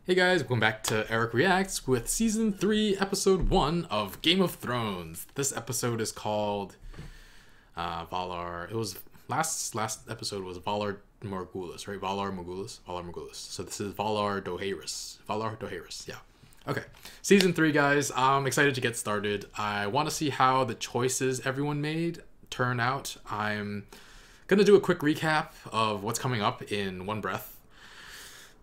Hey guys, welcome back to Eric Reacts with Season 3, Episode 1 of Game of Thrones. This episode is called Valar... It was... Last episode was Valar Morghulis, right? Valar Morghulis? Valar Morghulis. So this is Valar Dohaeris. Valar Dohaeris, yeah. Okay. Season 3, guys. I'm excited to get started. I want to see how the choices everyone made turn out. I'm gonna do a quick recap of what's coming up in one breath.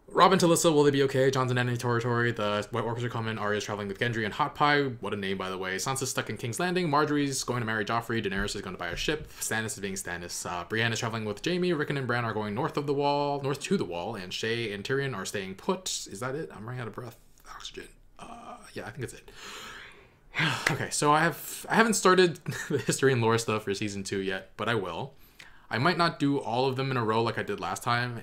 Robb and Talissa, will they be okay? Jon's in enemy territory. The White Walkers are coming. Arya's traveling with Gendry and Hot Pie. What a name, by the way. Sansa's stuck in King's Landing. Marjorie's going to marry Joffrey. Daenerys is going to buy a ship. Stannis is being Stannis. Brienne is traveling with Jaime. Rickon and Bran are going north to the wall. And Shae and Tyrion are staying put. Is that it? I'm running out of breath. Oxygen. Yeah, I think that's it. Okay, so I haven't started the history and lore stuff for Season 2 yet, but I will. I might not do all of them in a row like I did last time,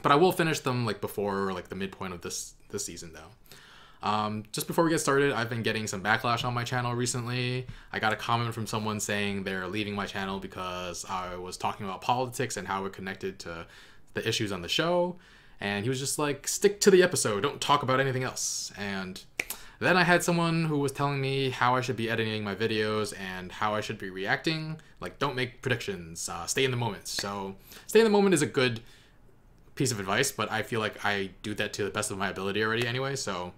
but I will finish them like before like the midpoint of this season though. Just before we get started, I've been getting some backlash on my channel recently. I got a comment from someone saying they're leaving my channel because I was talking about politics and how it connected to the issues on the show. And he was just like, stick to the episode, don't talk about anything else. And then I had someone who was telling me how I should be editing my videos and how I should be reacting. Like, don't make predictions, stay in the moment. So stay in the moment is a good piece of advice, but I feel like I do that to the best of my ability already anyway. So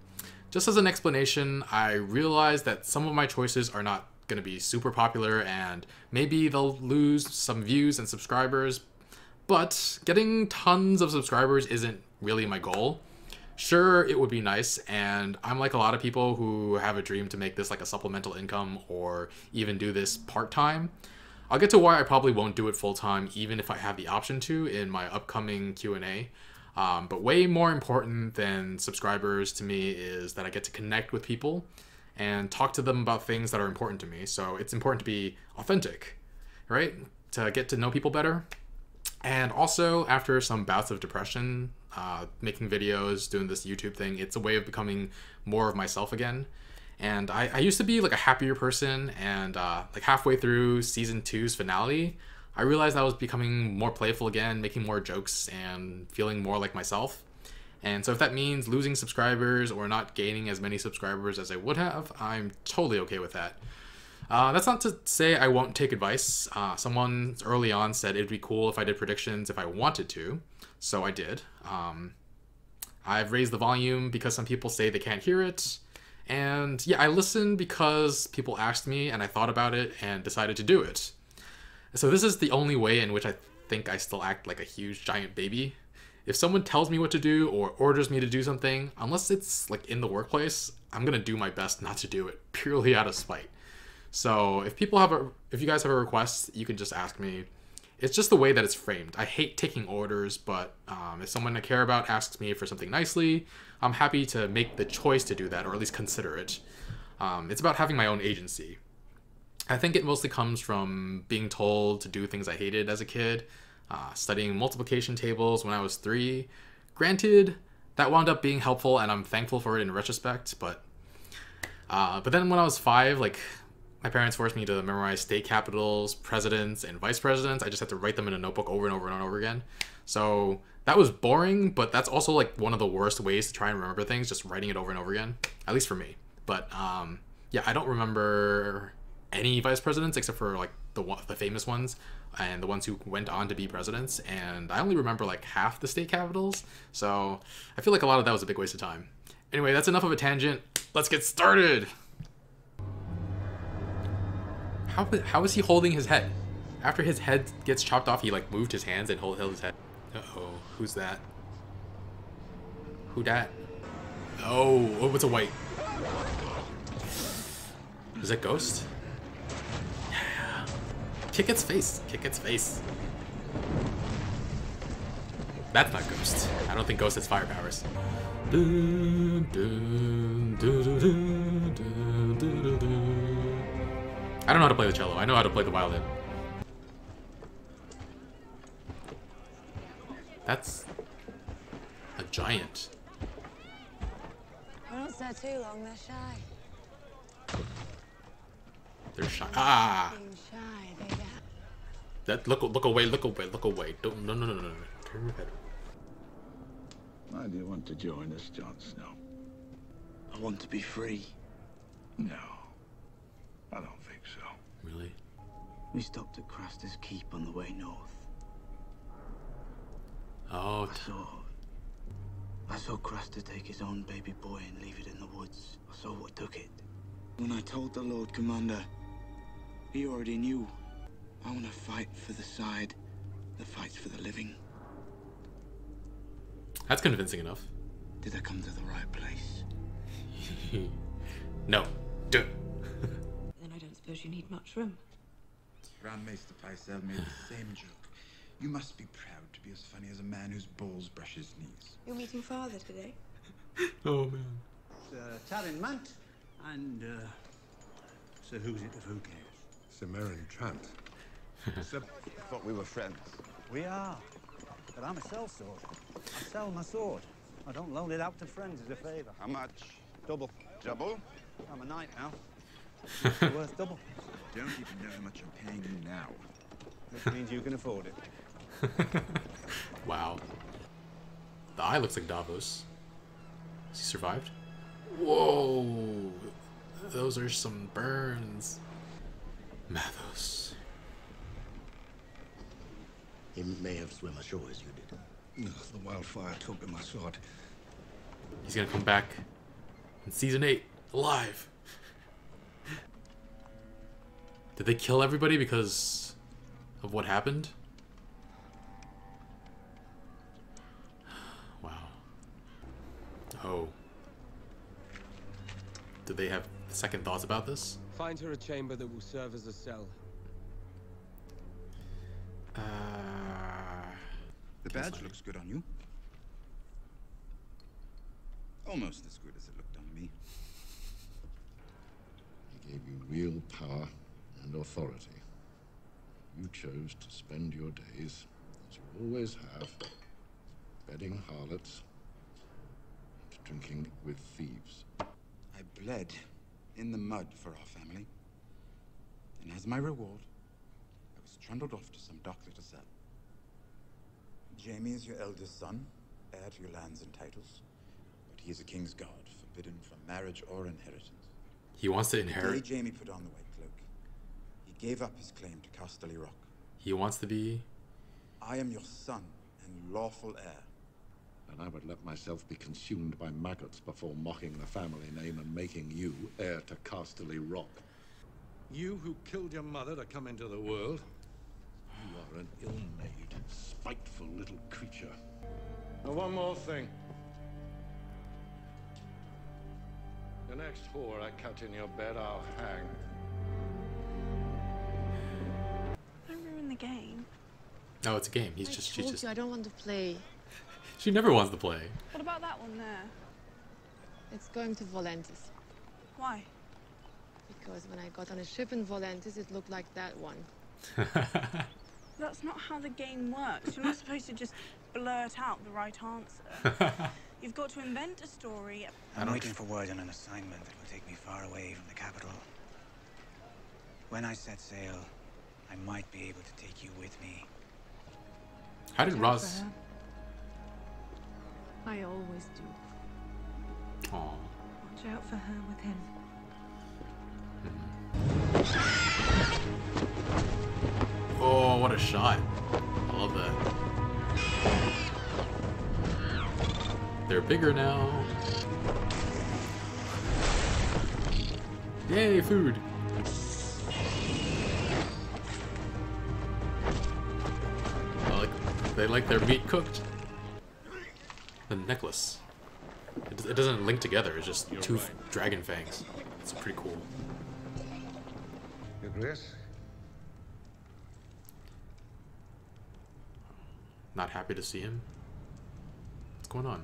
just as an explanation, I realized that some of my choices are not going to be super popular and maybe they'll lose some views and subscribers, but getting tons of subscribers isn't really my goal. Sure, it would be nice, and I'm like a lot of people who have a dream to make this like a supplemental income or even do this part-time. I'll get to why I probably won't do it full-time even if I have the option to in my upcoming Q&A. But way more important than subscribers to me is that I get to connect with people and talk to them about things that are important to me. So it's important to be authentic, right? To get to know people better. And also, after some bouts of depression, making videos, doing this YouTube thing, it's a way of becoming more of myself again. And I used to be like a happier person, and like halfway through Season 2's finale, I realized I was becoming more playful again, making more jokes, and feeling more like myself. And so if that means losing subscribers or not gaining as many subscribers as I would have, I'm totally okay with that. That's not to say I won't take advice. Someone early on said it'd be cool if I did predictions if I wanted to, so I did. I've raised the volume because some people say they can't hear it. And yeah, I listened because people asked me and I thought about it and decided to do it. So this is the only way in which I think I still act like a huge giant baby. If someone tells me what to do or orders me to do something, unless it's like in the workplace, I'm gonna do my best not to do it purely out of spite. So if you guys have a request, you can just ask me. It's just the way that it's framed. I hate taking orders, but if someone I care about asks me for something nicely, I'm happy to make the choice to do that, or at least consider it. It's about having my own agency. I think it mostly comes from being told to do things I hated as a kid, studying multiplication tables when I was 3. Granted, that wound up being helpful, and I'm thankful for it in retrospect, but then when I was 5, like, my parents forced me to memorize state capitals, presidents, and vice presidents. I just had to write them in a notebook over and over and over again. So that was boring, but that's also like one of the worst ways to try and remember things, just writing it over and over again, at least for me. But yeah, I don't remember any vice presidents except for like the famous ones and the ones who went on to be presidents. And I only remember like half the state capitals. So I feel like a lot of that was a big waste of time. Anyway, that's enough of a tangent. Let's get started. How is he holding his head? After his head gets chopped off, he like moved his hands and held his head. Uh-oh, who's that? Who dat? Oh, it's a white. Is that Ghost? Yeah. Kick its face. Kick its face. That's not Ghost. I don't think Ghost has fire powers. I don't know how to play the cello. I know how to play the violin. That's a giant. Don't stay too long, they're shy. They're shy. Ah! Being shy, they get... That look away, look away, look away. Don't no. Turn your head. Why do you want to join us, Jon Snow? I want to be free. No, I don't think so. Really? We stopped at Craster's Keep on the way north. Oh, I saw Craster take his own baby boy and leave it in the woods. I saw what took it. When I told the Lord Commander, he already knew. I want to fight for the side that fights for the living. that's convincing enough. Did I come to the right place? No. Do it. Then I don't suppose you need much room. Grand Maester Pycelle made the same joke. You must be proud to be as funny as a man whose balls brush his knees. You're meeting father today? Oh man. Tarin Mant and Sir Who's It of Who Cares? Sir Meryn Trant. Sir, thought we were friends. We are. But I'm a sellsword. I sell my sword. I don't loan it out to friends as a favour. How much? Double. Double? I'm a knight now. It's worth double. Don't even know how much I'm paying you now. Which means you can afford it. Wow. The eye looks like Davos. Has he survived? Whoa! Those are some burns. Mathos. He may have swum ashore as you did. Ugh, the wildfire took with my sword. He's gonna come back in season 8, alive. Did they kill everybody because of what happened? Wow. Oh. Did they have second thoughts about this? Find her a chamber that will serve as a cell. The badge looks good on you. Almost as good as it looked on me. He gave you real power and authority. You chose to spend your days, as you always have, bedding harlots and drinking with thieves. I bled in the mud for our family. And as my reward, I was trundled off to some dock little cell. Jaime is your eldest son, heir to your lands and titles. But he is a king's guard, forbidden from marriage or inheritance. He wants to The inherit. day Jaime put on the white cloak, he gave up his claim to Casterly Rock. He wants to be. I am your son and lawful heir. And I would let myself be consumed by maggots before mocking the family name and making you heir to Casterly Rock. You who killed your mother to come into the world. You are an ill-made, spiteful little creature. Now one more thing. The next whore I catch in your bed, I'll hang. Don't ruin the game. No, it's a game. She's I just. told you I don't want to play. She never wants to play. What about that one there? It's going to Volantis. Why? Because when I got on a ship in Volantis, it looked like that one. That's not how the game works. You're not supposed to just blurt out the right answer. You've got to invent a story. I'm waiting for word on an assignment that will take me far away from the capital. When I set sail, I might be able to take you with me. How did Watch out Roz? for her. I always do. Aw. Watch out for her with him. Oh, what a shot. I love that. They're bigger now. Yay, food. They like their meat cooked. The necklace. It doesn't link together. It's just two dragon fangs. It's pretty cool. Your Grace? Not happy to see him. What's going on?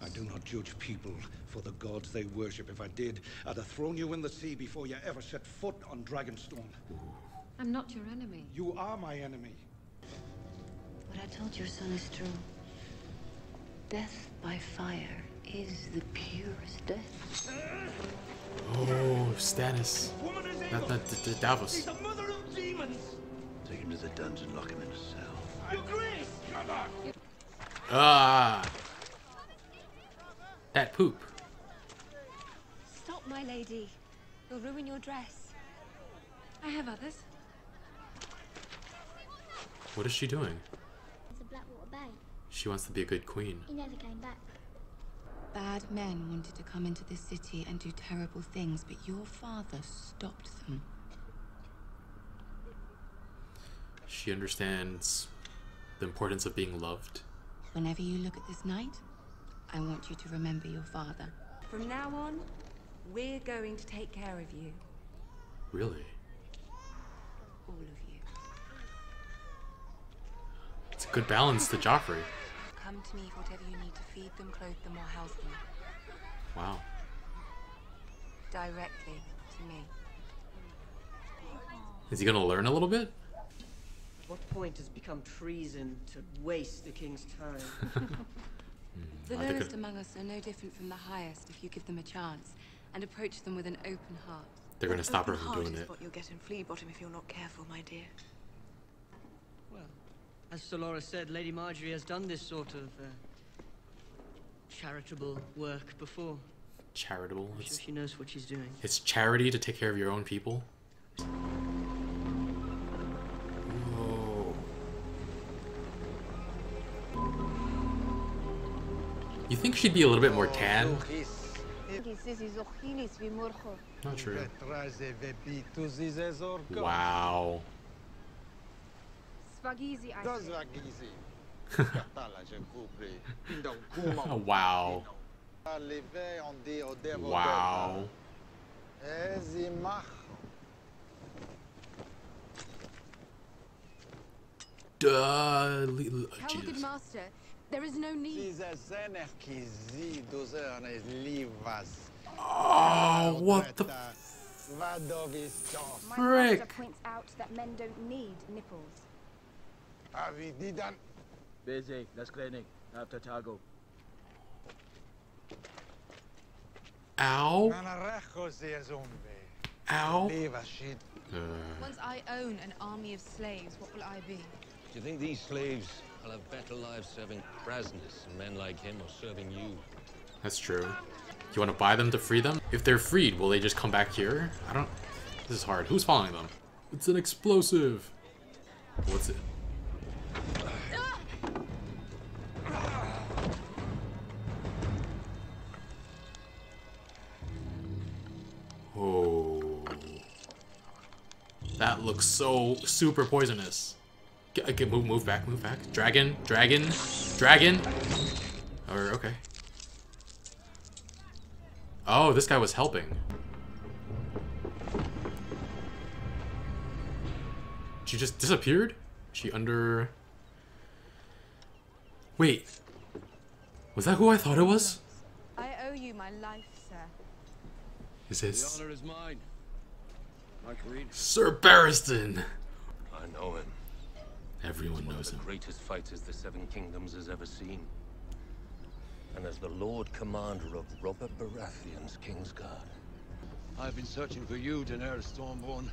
I do not judge people for the gods they worship. If I did, I'd have thrown you in the sea before you ever set foot on Dragonstone. I'm not your enemy. You are my enemy. What I told your son is true. Death by fire is the purest death. Oh, Stannis. Not Davos. She's the mother of demons! Take him to the dungeon, lock him in a cell. Your Grace! Come on! Ah! That poop. Stop, my lady. You'll ruin your dress. I have others. What is she doing? It's a Blackwater Bay. She wants to be a good queen. He never came back. Bad men wanted to come into this city and do terrible things, but your father stopped them. She understands the importance of being loved. Whenever you look at this night, I want you to remember your father. From now on, we're going to take care of you. Really? All of you. It's a good balance to Joffrey. Come to me for whatever you need to feed them, clothe them, or house them. Wow. Directly to me. Is he gonna learn a little bit? What point has become treason to waste the king's time? The lowest among us are no different from the highest if you give them a chance and approach them with an open heart. They're gonna stop her from doing it. What you'll get in Flea Bottom if you're not careful, my dear. Well, as Solora said, Lady Marjorie has done this sort of charitable work before. Charitable? I'm sure she knows what she's doing. It's charity to take care of your own people? Whoa. You think she'd be a little bit more tan? Not true. Wow. Wow. Wow. Duh. Tell the good master, there is no need. Oh, what the frick? My master points out that men don't need nipples. Busy. Let's clinic. After Tago. Ow. Ow. Once I own an army of slaves, what will I be? Do you think these slaves will have better lives serving Brasnus and men like him or serving you? That's true. You want to buy them to free them? If they're freed, will they just come back here? I don't... This is hard. Who's following them? It's an explosive. What's it? Oh. That looks so super poisonous. Okay, move back, move back. Dragon. Or, okay. Oh, this guy was helping. She just disappeared? She under... Wait. Was that who I thought it was? I owe you my life, sir. Is this... The honor is mine. My queen. Sir Barristan! I know him. Everyone knows him. The greatest fighters the Seven Kingdoms has ever seen. And as the Lord Commander of Robert Baratheon's Kingsguard. I've been searching for you, Daenerys Stormborn,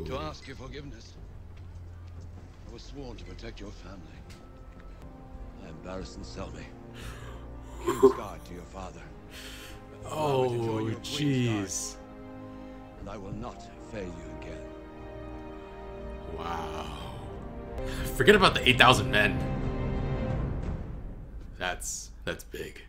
to ask your forgiveness. I was sworn to protect your family. I am Barristan Selmy, Kingsguard to your father. Oh, jeez. And I will not fail you again. Wow. Forget about the 8,000 men. That's big.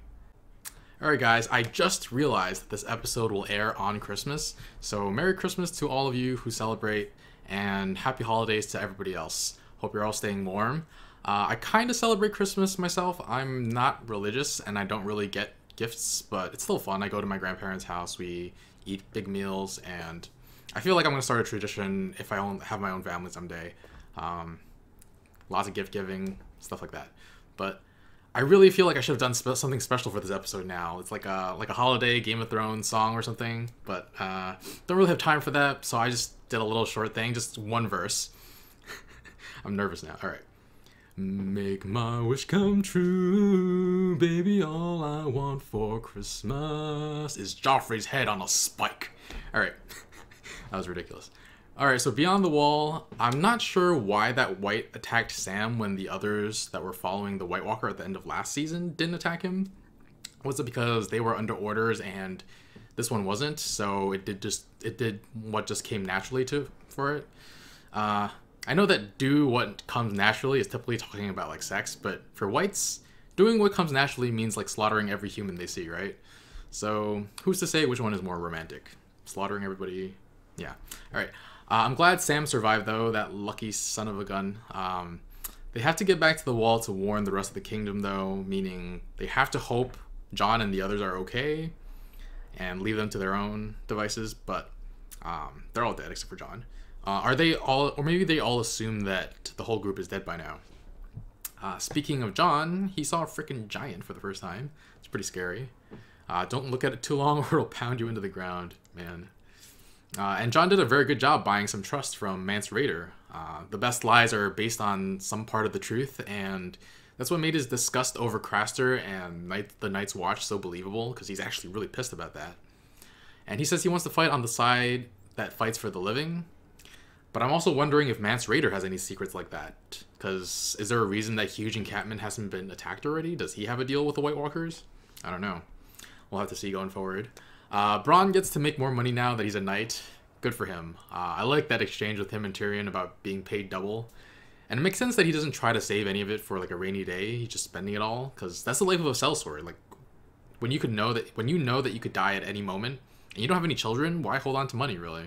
Alright guys, I just realized that this episode will air on Christmas. So Merry Christmas to all of you who celebrate, and Happy Holidays to everybody else. Hope you're all staying warm. I kind of celebrate Christmas myself. I'm not religious and I don't really get gifts, but it's still fun. I go to my grandparents' house, we eat big meals, and I feel like I'm going to start a tradition if I have my own family someday. Lots of gift giving, stuff like that. But I really feel like I should have done something special for this episode now. It's like a holiday Game of Thrones song or something, but don't really have time for that, so I just did a little short thing, just one verse. I'm nervous now. All right. Make my wish come true, baby, all I want for Christmas is Joffrey's head on a spike. All right. That was ridiculous. All right, so Beyond the Wall, I'm not sure why that White attacked Sam when the others that were following the White Walker at the end of last season didn't attack him. Was it because they were under orders and this one wasn't? So it did what just came naturally for it. I know that do what comes naturally is typically talking about like sex, but for whites, doing what comes naturally means like slaughtering every human they see, right? So who's to say which one is more romantic? Slaughtering everybody? Yeah. All right. I'm glad Sam survived though, that lucky son of a gun. They have to get back to the wall to warn the rest of the kingdom though, meaning they have to hope Jon and the others are okay and leave them to their own devices, but they're all dead except for Jon. Are they all, or maybe they all assume that the whole group is dead by now. Speaking of Jon, he saw a freaking giant for the first time. It's pretty scary. Don't look at it too long or it'll pound you into the ground, man. And Jon did a very good job buying some trust from Mance Rayder. The best lies are based on some part of the truth, and that's what made his disgust over Craster and the Night's Watch so believable, because he's actually really pissed about that. And he says he wants to fight on the side that fights for the living. But I'm also wondering if Mance Rayder has any secrets like that. Because is there a reason that Huge Encampment hasn't been attacked already? Does he have a deal with the White Walkers? I don't know. We'll have to see going forward. Bronn gets to make more money now that he's a knight. Good for him. I like that exchange with him and Tyrion about being paid double. And it makes sense that he doesn't try to save any of it for like a rainy day. He's just spending it all. Because that's the life of a sellsword. Like, when you know that you could die at any moment, and you don't have any children, why hold on to money, really?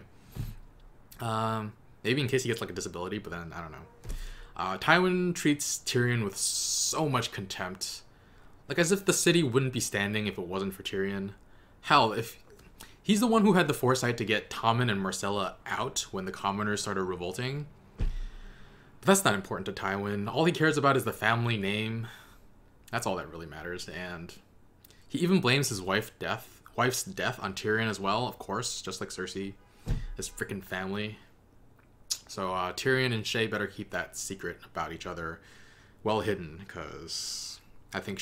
Maybe in case he gets like a disability, but then I don't know. Tywin treats Tyrion with so much contempt. Like as if the city wouldn't be standing if it wasn't for Tyrion. Hell, if he's the one who had the foresight to get Tommen and Myrcella out when the commoners started revolting. But that's not important to Tywin. All he cares about is the family name. That's all that really matters. And he even blames his wife's death on Tyrion as well, of course, just like Cersei. His freaking family. So Tyrion and Shae better keep that secret about each other well hidden, because I think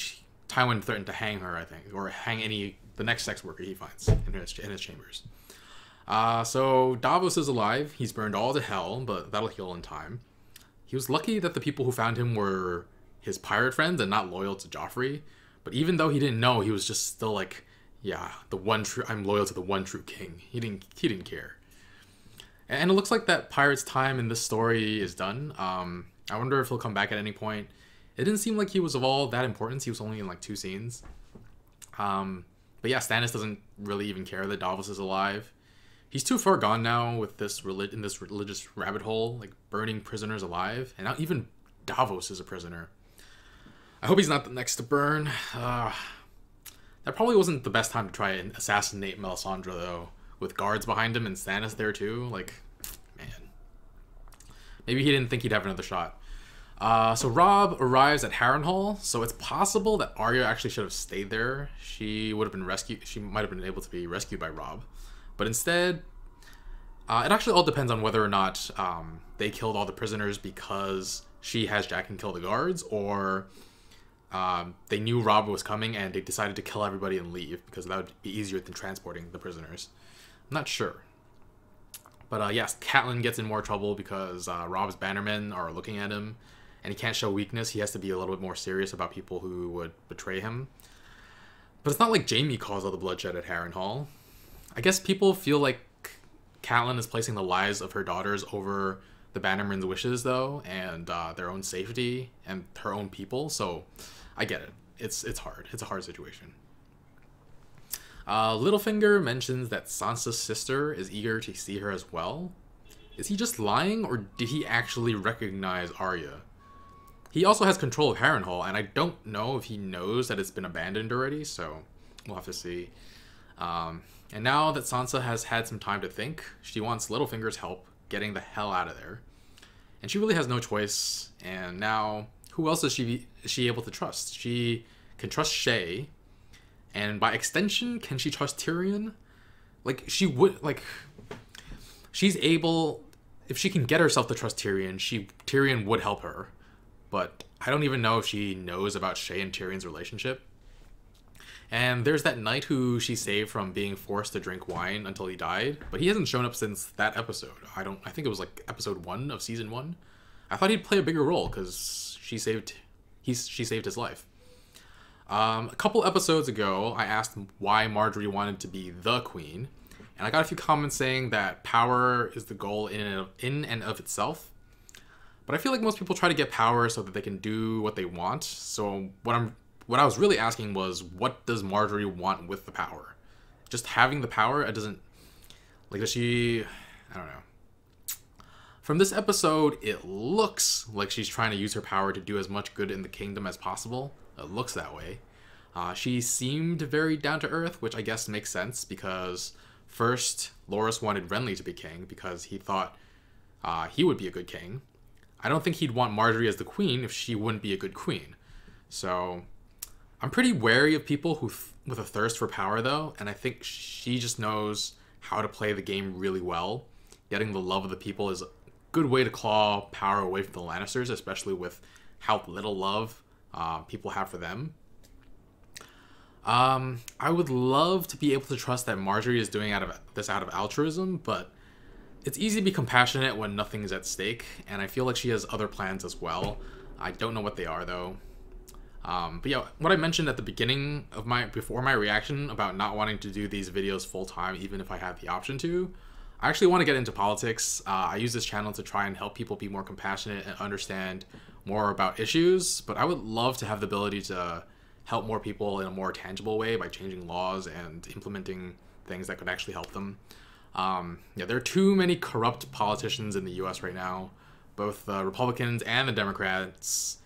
Tywin threatened to hang her, I think, or hang the next sex worker he finds in his chambers. So Davos is alive. He's burned all to hell, but that'll heal in time. He was lucky that the people who found him were his pirate friends and not loyal to Joffrey. But even though he didn't know, he was just still like, yeah, I'm loyal to the one true king. He didn't care. And it looks like that pirate's time in this story is done. I wonder if he'll come back at any point. It didn't seem like he was of all that importance. He was only in like 2 scenes. But yeah, Stannis doesn't really even care that Davos is alive. He's too far gone now with this in this religious rabbit hole, like burning prisoners alive. And now even Davos is a prisoner. I hope he's not the next to burn. That probably wasn't the best time to try and assassinate Melisandre though. With guards behind him and Stannis there too. Like, man. Maybe he didn't think he'd have another shot. So Robb arrives at Harrenhal. So it's possible that Arya actually should have stayed there. She would have been rescued. She might have been able to be rescued by Robb. But instead, it actually all depends on whether or not they killed all the prisoners because she has Jaqen kill the guards, or they knew Robb was coming and they decided to kill everybody and leave because that would be easier than transporting the prisoners. I'm not sure. But yes, Catelyn gets in more trouble because Robb's bannermen are looking at him and he can't show weakness. He has to be a little bit more serious about people who would betray him. But it's not like Jaime caused all the bloodshed at Harrenhal. I guess people feel like Catelyn is placing the lives of her daughters over the bannermen's wishes, though, and their own safety and her own people. So I get it. It's hard. It's a hard situation. Littlefinger mentions that Sansa's sister is eager to see her as well. Is he just lying, or did he actually recognize Arya? He also has control of Harrenhal, and I don't know if he knows that it's been abandoned already, so we'll have to see. And now that Sansa has had some time to think, she wants Littlefinger's help getting the hell out of there. And she really has no choice, and now, who else is she able to trust? She can trust Shae, and by extension, can she trust Tyrion? Like, she's able, if she can get herself to trust Tyrion, Tyrion would help her. But I don't even know if she knows about Shae and Tyrion's relationship. And there's that knight who she saved from being forced to drink wine until he died, but he hasn't shown up since that episode. I think it was like episode 1 of season 1. I thought he'd play a bigger role because she saved his life. A couple episodes ago, I asked why Marjorie wanted to be the queen, and I got a few comments saying that power is the goal in and of itself. But I feel like most people try to get power so that they can do what they want. So what I was really asking was, what does Marjorie want with the power? Just having the power, it doesn't, like, does she, I don't know. From this episode, it looks like she's trying to use her power to do as much good in the kingdom as possible. It looks that way. She seemed very down to earth, which I guess makes sense because first, Loras wanted Renly to be king because he thought he would be a good king. I don't think he'd want Marjorie as the queen if she wouldn't be a good queen. So I'm pretty wary of people who with a thirst for power, though, and I think she just knows how to play the game really well. Getting the love of the people is a good way to claw power away from the Lannisters, especially with how little love people have for them. I would love to be able to trust that Marjorie is doing this out of altruism, but it's easy to be compassionate when nothing is at stake, and I feel like she has other plans as well. I don't know what they are, though. But yeah, what I mentioned at the beginning of before my reaction about not wanting to do these videos full time, even if I had the option to, I actually want to get into politics. I use this channel to try and help people be more compassionate and understand more about issues, but I would love to have the ability to help more people in a more tangible way by changing laws and implementing things that could actually help them. Yeah, there are too many corrupt politicians in the US right now. Both the Republicans and the Democrats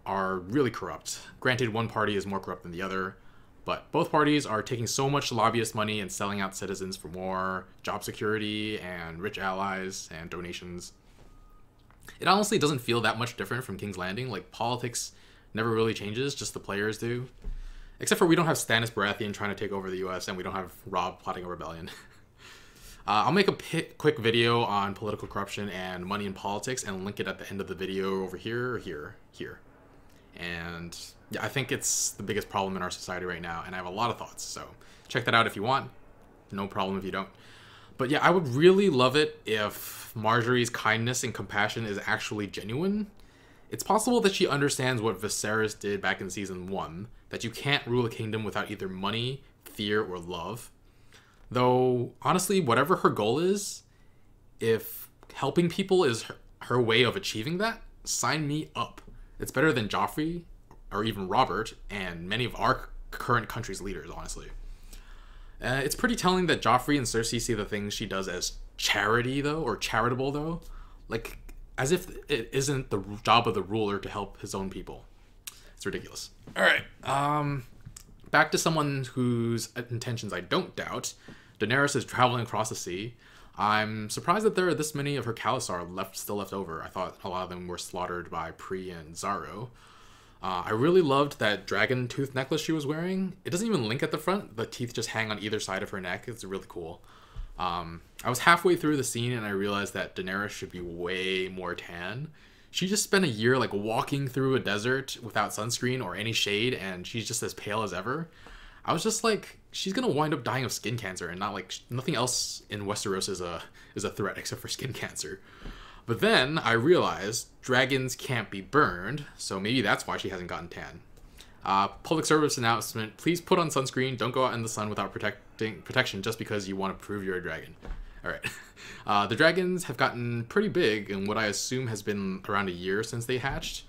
are really corrupt. Granted, one party is more corrupt than the other, but both parties are taking so much lobbyist money and selling out citizens for more job security and rich allies and donations. It honestly doesn't feel that much different from King's Landing. Like, politics never really changes, just the players do. Except for we don't have Stannis Baratheon trying to take over the US, and we don't have Robb plotting a rebellion. I'll make a quick video on political corruption and money in politics and link it at the end of the video over here, or here. And yeah, I think it's the biggest problem in our society right now, and I have a lot of thoughts, so check that out if you want. No problem if you don't. But yeah, I would really love it if Marjorie's kindness and compassion is actually genuine. It's possible that she understands what Viserys did back in Season 1, that you can't rule a kingdom without either money, fear, or love. Though, honestly, whatever her goal is, if helping people is her way of achieving that, sign me up. It's better than Joffrey, or even Robert, and many of our current country's leaders, honestly. It's pretty telling that Joffrey and Cersei see the things she does as charity, though, or charitable, though. Like, as if it isn't the job of the ruler to help his own people. It's ridiculous. Alright, back to someone whose intentions I don't doubt. Daenerys is traveling across the sea. I'm surprised that there are this many of her Khalasar still left over. I thought a lot of them were slaughtered by Pri and Xaro. I really loved that dragon tooth necklace she was wearing. It doesn't even link at the front. The teeth just hang on either side of her neck. It's really cool. I was halfway through the scene and I realized that Daenerys should be way more tan. She just spent a year like walking through a desert without sunscreen or any shade, and she's just as pale as ever. I was just like, she's gonna wind up dying of skin cancer, and nothing else in Westeros is a threat except for skin cancer. But then I realized dragons can't be burned, so maybe that's why she hasn't gotten tan. Public service announcement: please put on sunscreen. Don't go out in the sun without protection just because you want to prove you're a dragon. All right. The dragons have gotten pretty big in what I assume has been around a year since they hatched.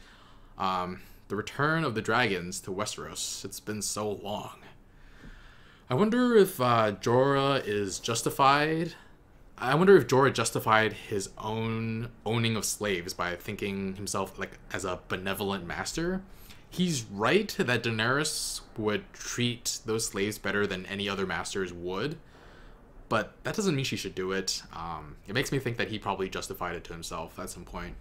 The return of the dragons to Westeros. It's been so long. I wonder if Jorah is justified. I wonder if Jorah justified his own owning of slaves by thinking himself like as a benevolent master. He's right that Daenerys would treat those slaves better than any other masters would, but that doesn't mean she should do it. It makes me think that he probably justified it to himself at some point.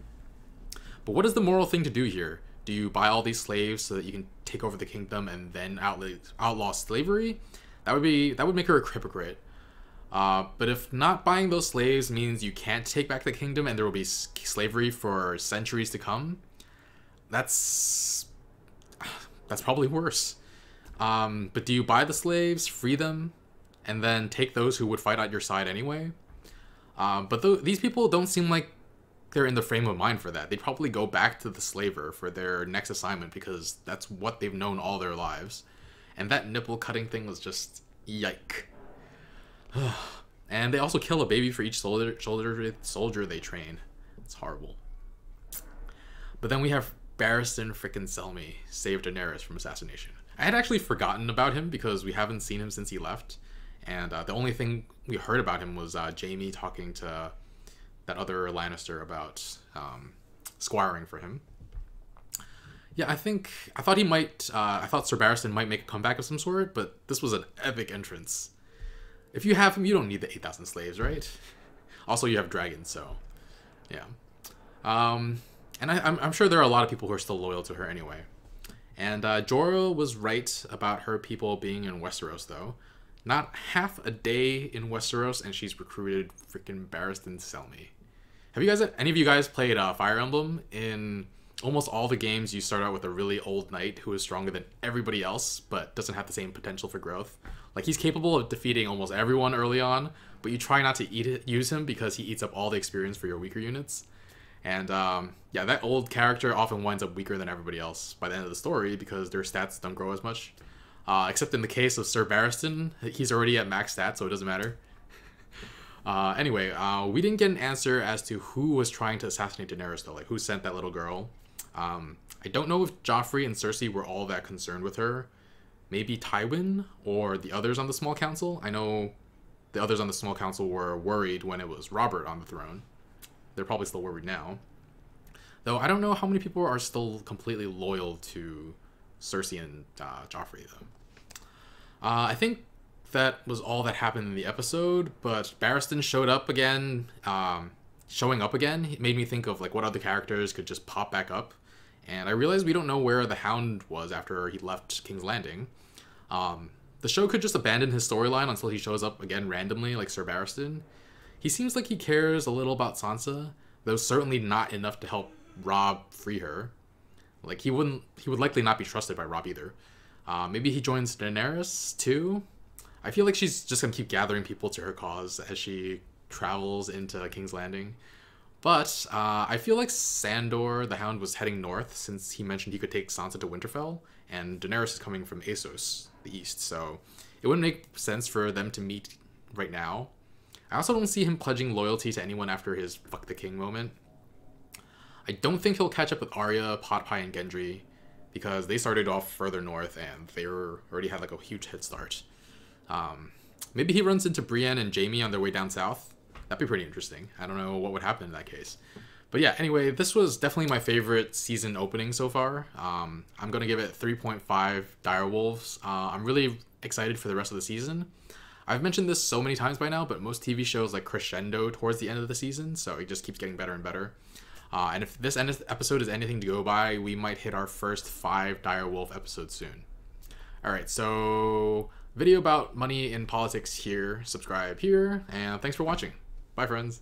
But what is the moral thing to do here? Do you buy all these slaves so that you can take over the kingdom and then outlaw slavery? That would make her a hypocrite. But if not buying those slaves means you can't take back the kingdom and there will be slavery for centuries to come, that's probably worse. But do you buy the slaves, free them, and then take those who would fight at your side anyway? But these people don't seem like they're in the frame of mind for that. They'd probably go back to the slaver for their next assignment because that's what they've known all their lives. And that nipple cutting thing was just yike. And they also kill a baby for each soldier they train. It's horrible. But then we have Barristan frickin' Selmy save Daenerys from assassination. I had actually forgotten about him because we haven't seen him since he left. And the only thing we heard about him was Jaime talking to that other Lannister about squiring for him. Yeah, I thought he might, I thought Sir Barristan might make a comeback of some sort, but this was an epic entrance. If you have him, you don't need the 8,000 slaves, right? Also, you have dragons, so yeah. And I'm sure there are a lot of people who are still loyal to her anyway. And Jorah was right about her people being in Westeros, though. Not half a day in Westeros, and she's recruited freaking Barristan Selmy. Have you guys, any of you guys played Fire Emblem? In almost all the games, you start out with a really old knight who is stronger than everybody else, but doesn't have the same potential for growth. Like, he's capable of defeating almost everyone early on, but you try not to use him because he eats up all the experience for your weaker units. And yeah, that old character often winds up weaker than everybody else by the end of the story because their stats don't grow as much. Except in the case of Sir Barristan, he's already at max stats, so it doesn't matter. Anyway, we didn't get an answer as to who was trying to assassinate Daenerys, though. Like, who sent that little girl? I don't know if Joffrey and Cersei were all that concerned with her. Maybe Tywin or the others on the Small Council. I know the others on the Small Council were worried when it was Robert on the throne. They're probably still worried now. Though I don't know how many people are still completely loyal to Cersei and Joffrey, though. I think that was all that happened in the episode, but Barristan showed up again. Showing up again made me think of like what other characters could just pop back up. And I realized we don't know where the Hound was after he left King's Landing. The show could just abandon his storyline until he shows up again randomly, like Sir Barristan. He seems like he cares a little about Sansa, though certainly not enough to help Robb free her. Like, he would likely not be trusted by Robb either. Maybe he joins Daenerys too. I feel like she's just gonna keep gathering people to her cause as she travels into King's Landing. But I feel like Sandor, the Hound, was heading north since he mentioned he could take Sansa to Winterfell, and Daenerys is coming from Essos, the east, so it wouldn't make sense for them to meet right now. I also don't see him pledging loyalty to anyone after his fuck the king moment. I don't think he'll catch up with Arya, Potpie, and Gendry, because they started off further north and they already had like a huge head start. Maybe he runs into Brienne and Jaime on their way down south. That'd be pretty interesting. I don't know what would happen in that case. But yeah, anyway, this was definitely my favorite season opening so far. I'm going to give it 3.5 direwolves. I'm really excited for the rest of the season. I've mentioned this so many times by now, but most TV shows like crescendo towards the end of the season, so it just keeps getting better and better. And if this episode is anything to go by, we might hit our first 5 direwolf episodes soon. Alright, so video about money in politics here, subscribe here, and thanks for watching. Bye, friends.